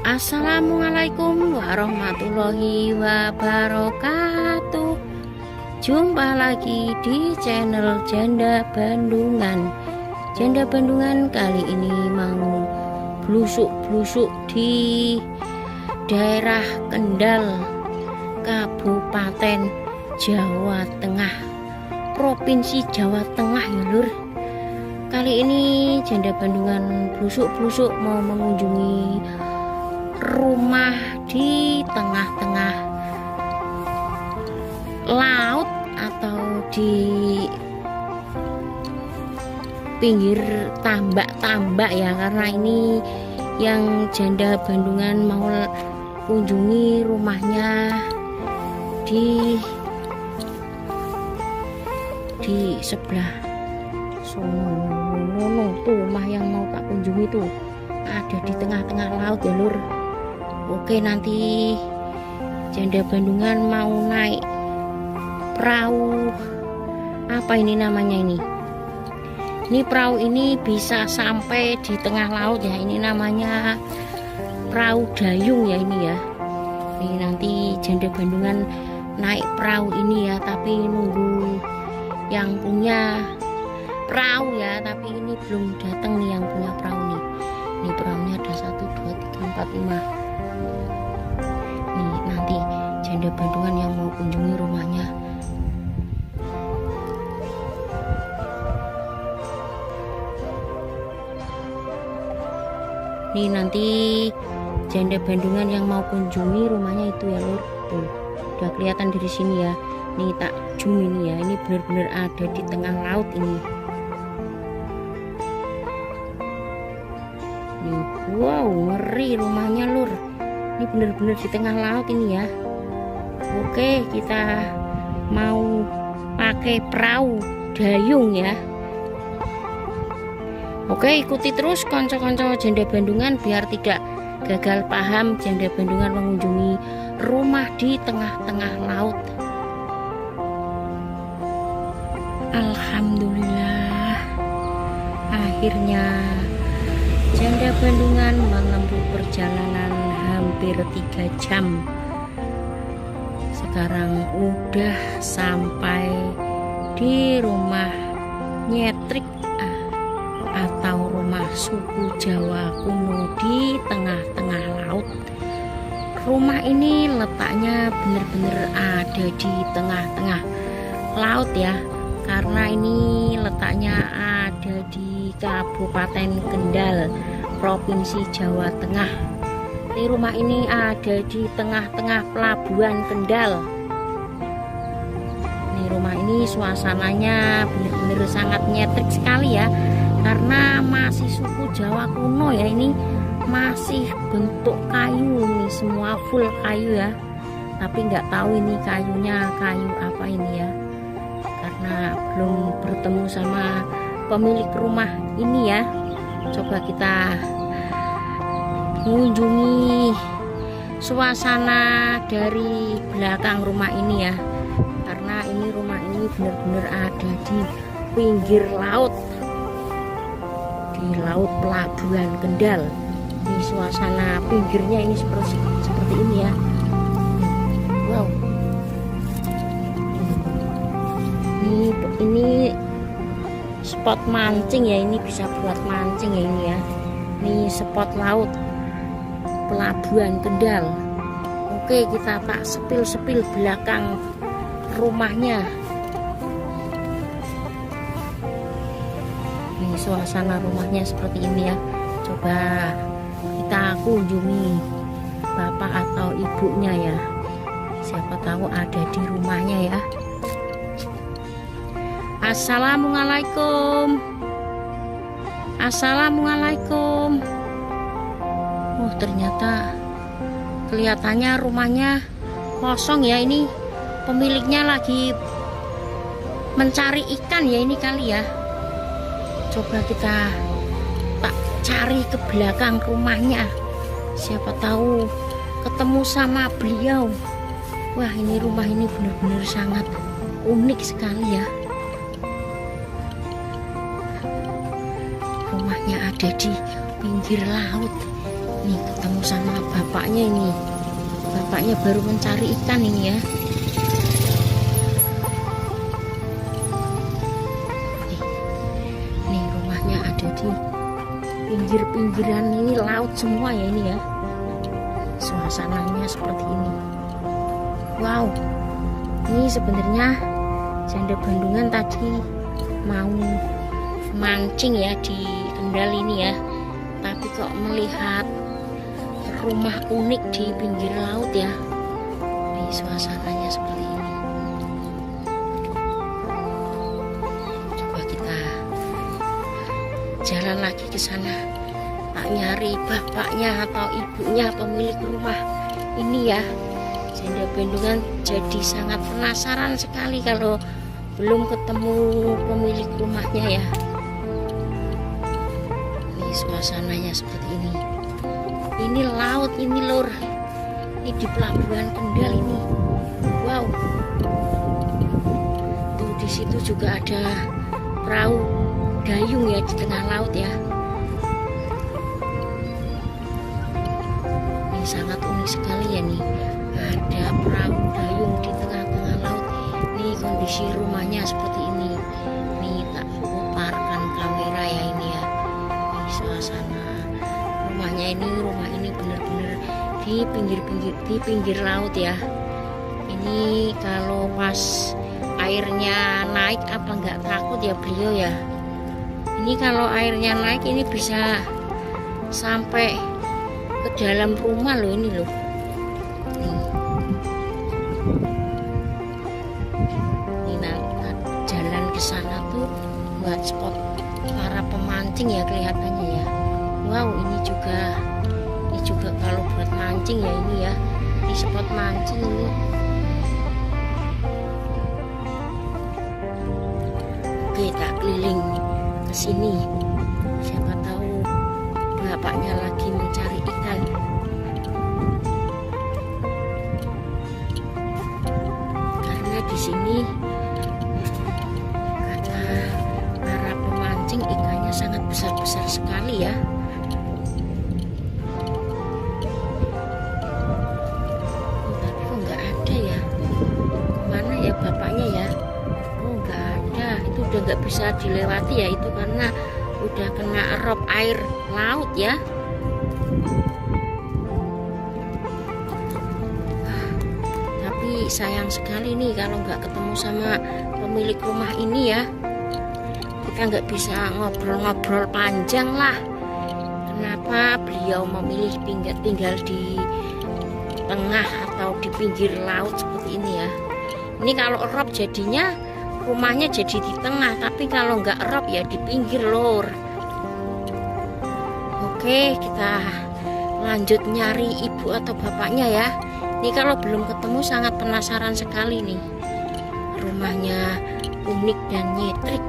Assalamualaikum warahmatullahi wabarakatuh. Jumpa lagi di channel Janda Bandungan. Janda Bandungan kali ini mau blusuk-blusuk di daerah Kendal, Kabupaten Jawa Tengah, Provinsi Jawa Tengah ya lur. Kali ini Janda Bandungan blusuk-blusuk mau mengunjungi rumah di tengah-tengah laut atau di pinggir tambak-tambak ya, karena ini yang Janda Bandungan mau kunjungi rumahnya di sebelah sono tuh, rumah yang mau tak kunjungi tuh ada di tengah-tengah laut ya lur. Oke, nanti Janda Bandungan mau naik perahu, apa ini namanya ini perahu ini bisa sampai di tengah laut ya, ini namanya perahu dayung ya ini ya. Ini nanti Janda Bandungan naik perahu ini ya, tapi nunggu yang punya perahu ya, tapi ini belum datang nih yang punya perahu nih. Ini perahunya ada 1, 2, 3, 4, 5. Nih nanti Janda Bandungan yang mau kunjungi rumahnya. Nih nanti Janda Bandungan yang mau kunjungi rumahnya itu ya lur. Tuh, udah kelihatan dari sini ya. Nih tak zoom ini ya. Ini benar-benar ada di tengah laut ini. Nih, wow, ngeri rumahnya lur. Ini benar-benar di tengah laut ini ya. Oke, kita mau pakai perahu dayung ya. Oke, ikuti terus konco-konco Janda Bandungan biar tidak gagal paham Janda Bandungan mengunjungi rumah di tengah-tengah laut. Alhamdulillah, akhirnya Janda Bandungan menempuh perjalanan hampir 3 jam. Sekarang udah sampai di rumah nyetrik atau rumah suku Jawa kuno di tengah-tengah laut. Rumah ini letaknya benar-benar ada di tengah-tengah laut ya, karena ini letaknya ada di Kabupaten Kendal, Provinsi Jawa Tengah. Ini rumah ini ada di tengah-tengah pelabuhan Kendal. Ini rumah ini suasananya benar-benar sangat nyetrik sekali ya, karena masih suku Jawa kuno ya, ini masih bentuk kayu nih, semua full kayu ya, tapi nggak tahu ini kayunya kayu apa ini ya, karena belum bertemu sama pemilik rumah ini ya. Coba kita mengunjungi suasana dari belakang rumah ini ya, karena ini rumah ini benar-benar ada di pinggir laut, di laut pelabuhan Kendal. Ini suasana pinggirnya ini seperti ini ya. Wow, ini spot mancing ya, ini bisa buat mancing ya ini ya. Ini spot laut pelabuhan Kendal. Oke, kita tak sepil-sepil belakang rumahnya. Ini suasana rumahnya seperti ini ya. Coba kita kunjungi bapak atau ibunya ya, siapa tahu ada di rumahnya ya. Assalamualaikum. Assalamualaikum. Oh, ternyata kelihatannya rumahnya kosong ya. Ini pemiliknya lagi mencari ikan ya ini kali ya. Coba kita tak cari ke belakang rumahnya, siapa tahu ketemu sama beliau. Wah, ini rumah ini benar-benar sangat unik sekali ya. Rumahnya ada di pinggir laut. Nih ketemu sama bapaknya ini. Bapaknya baru mencari ikan ini ya. Nih rumahnya ada di pinggir-pinggiran ini, laut semua ya ini ya. Suasananya seperti ini. Wow, ini sebenarnya janda Bandungan tadi mau mancing ya di Kendal ini ya, tapi kok melihat rumah unik di pinggir laut ya. Ini suasananya seperti ini. Coba kita jalan lagi ke sana, tak nyari bapaknya atau ibunya pemilik rumah ini ya. Janda Bandungan jadi sangat penasaran sekali kalau belum ketemu pemilik rumahnya ya. Ini suasananya seperti ini. Ini laut ini lur. Ini di pelabuhan Kendal ini. Wow. Tuh di situ juga ada perahu dayung ya di tengah laut ya. Ini sangat unik sekali ya nih. Ada perahu dayung di tengah-tengah laut. Ini kondisi rumahnya seperti ini. Nih tak putarkan kamera ya ini ya. Ini suasana rumahnya ini. Rumah ini benar-benar di pinggir laut ya. Ini kalau pas airnya naik apa nggak takut ya beliau ya. Ini kalau airnya naik ini bisa sampai ke dalam rumah loh ini loh. Jalan ke sana tuh buat spot para pemancing ya kelihatannya ya. Wow, ini juga kalau buat mancing ya ini ya. Di spot mancing ini. Oke, tak keliling ke sini. Siapa tahu bapaknya lagi mencari ikan. Karena di sini para pemancing ikannya sangat besar-besar sekali ya. Tapi kok nggak ada ya? Kemana ya bapaknya ya? Oh nggak ada, itu udah nggak bisa dilewati ya, itu karena udah kena erop air laut ya. Tapi sayang sekali nih kalau nggak ketemu sama pemilik rumah ini ya. Kita nggak bisa ngobrol-ngobrol panjang lah. Kenapa beliau memilih tinggal di tengah atau di pinggir laut seperti ini ya. Ini kalau erop jadinya rumahnya jadi di tengah, tapi kalau nggak erop ya di pinggir lor. Oke, kita lanjut nyari ibu atau bapaknya ya. Ini kalau belum ketemu sangat penasaran sekali nih. Rumahnya unik dan nyetrik.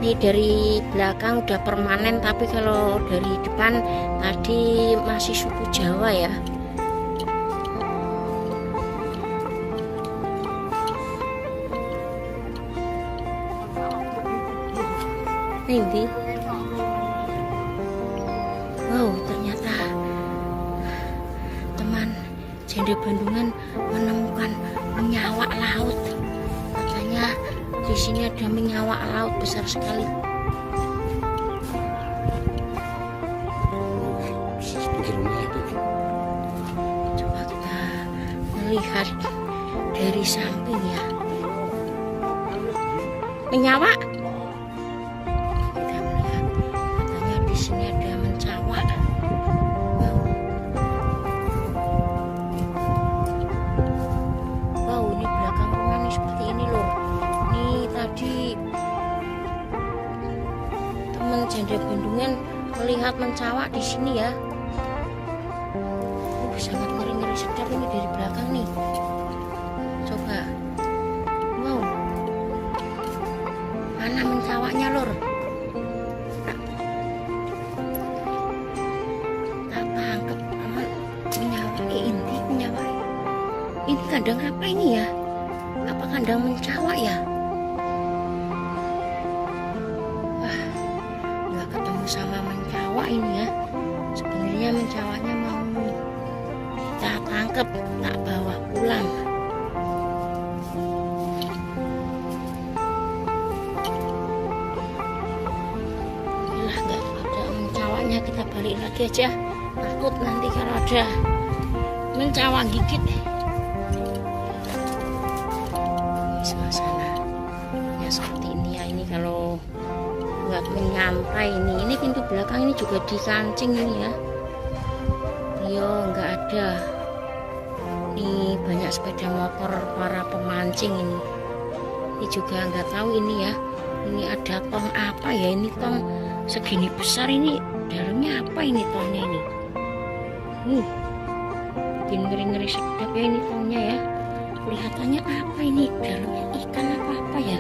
Ini dari belakang udah permanen, tapi kalau dari depan tadi masih suku Jawa ya. Ini wow, ternyata teman janda Bandungan menemukan menyawak laut. Katanya di sini ada menyawak laut besar sekali. Coba kita melihat dari samping ya. Menyawak. Kita melihat, katanya di sini ada mencawak. Wow, ini belakang rumah nih seperti ini loh. Ini tadi teman janda Bandungan melihat mencawak di sini ya. Sangat ngeri-ngeri sedap ini dari belakang nih. Coba. Wow. Mana mencawaknya lor? Tak tangkap aman. Menyawak ini menyawak. Ini kandang apa ini ya? Apa kandang mencawak ya? Wah, nggak ketemu sama mencawak ini ya. Sebenarnya sebenarnya mencawanya mau kita tangkep, tak bawa pulang. Lah nggak ada mencawanya, kita balik lagi aja. Takut nanti kalau ada mencawa gigit. Suasananya seperti ini ya. Ini kalau buat menyampai ini pintu belakang ini juga dikancing ini ya. Yo nggak ada. Ini banyak sepeda motor para pemancing ini. Ini juga nggak tahu ini ya. Ini ada tong apa ya? Ini tong segini besar ini. Dalamnya apa ini tongnya ini? Bikin ngeri-ngeri sedap ya ini tongnya ya. Kelihatannya apa ini? Dalamnya ikan apa ya?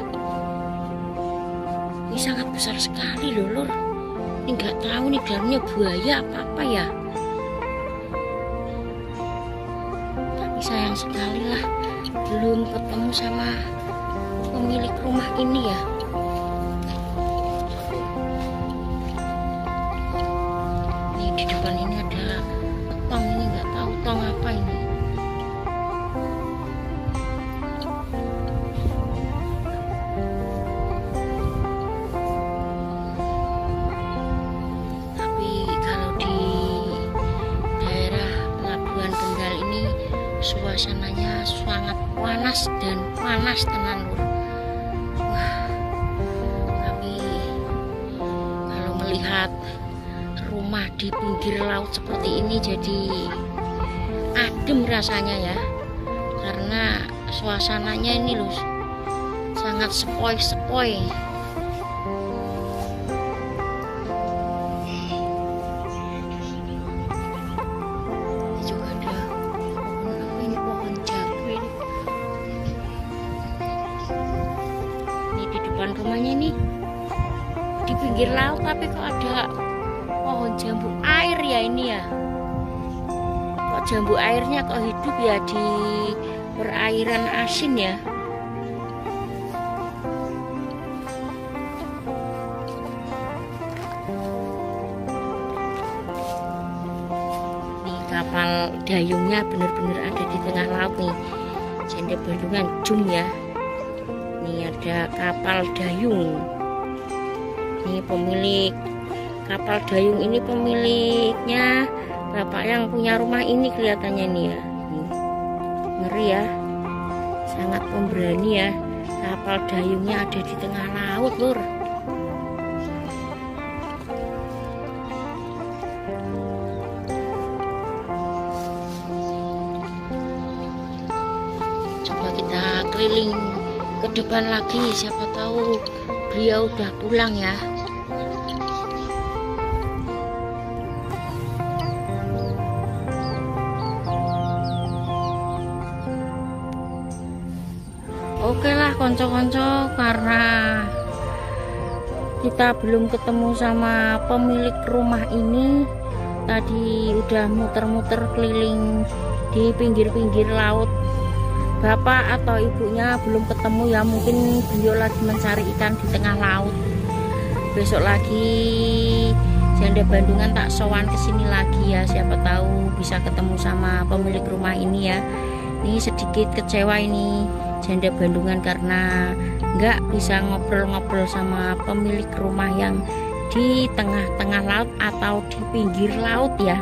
Ini sangat besar sekali loh lur. Ini nggak tahu nih dalamnya buaya apa ya. Tapi sayang sekali lah belum ketemu sama pemilik rumah ini ya. Ini di depan ini ada tong, ini nggak tahu tong apa ini. Suasananya sangat panas dan panas tenan lur. Wah, tapi kalau melihat rumah di pinggir laut seperti ini jadi adem rasanya ya, karena suasananya ini loh sangat sepoi-sepoi. Rumahnya ini di pinggir laut tapi kok ada pohon jambu air ya ini ya. Kok jambu airnya kok hidup ya di perairan asin ya. Nih kapal dayungnya benar-benar ada di tengah laut nih. Janda Bandungan Jum ya. Ini ada kapal dayung. Ini pemilik kapal dayung ini, pemiliknya bapak yang punya rumah ini kelihatannya nih ya. Ngeri ya, sangat pemberani ya. Kapal dayungnya ada di tengah laut lur. Coba kita keliling ke depan lagi, siapa tahu beliau udah pulang ya. Oke lah konco-konco, karena kita belum ketemu sama pemilik rumah ini. Tadi udah muter-muter keliling di pinggir-pinggir laut. Bapak atau ibunya belum ketemu ya, mungkin beliau lagi mencari ikan di tengah laut. Besok lagi Janda Bandungan tak sowan ke sini lagi ya, siapa tahu bisa ketemu sama pemilik rumah ini ya. Ini sedikit kecewa ini Janda Bandungan karena nggak bisa ngobrol-ngobrol sama pemilik rumah yang di tengah-tengah laut atau di pinggir laut ya.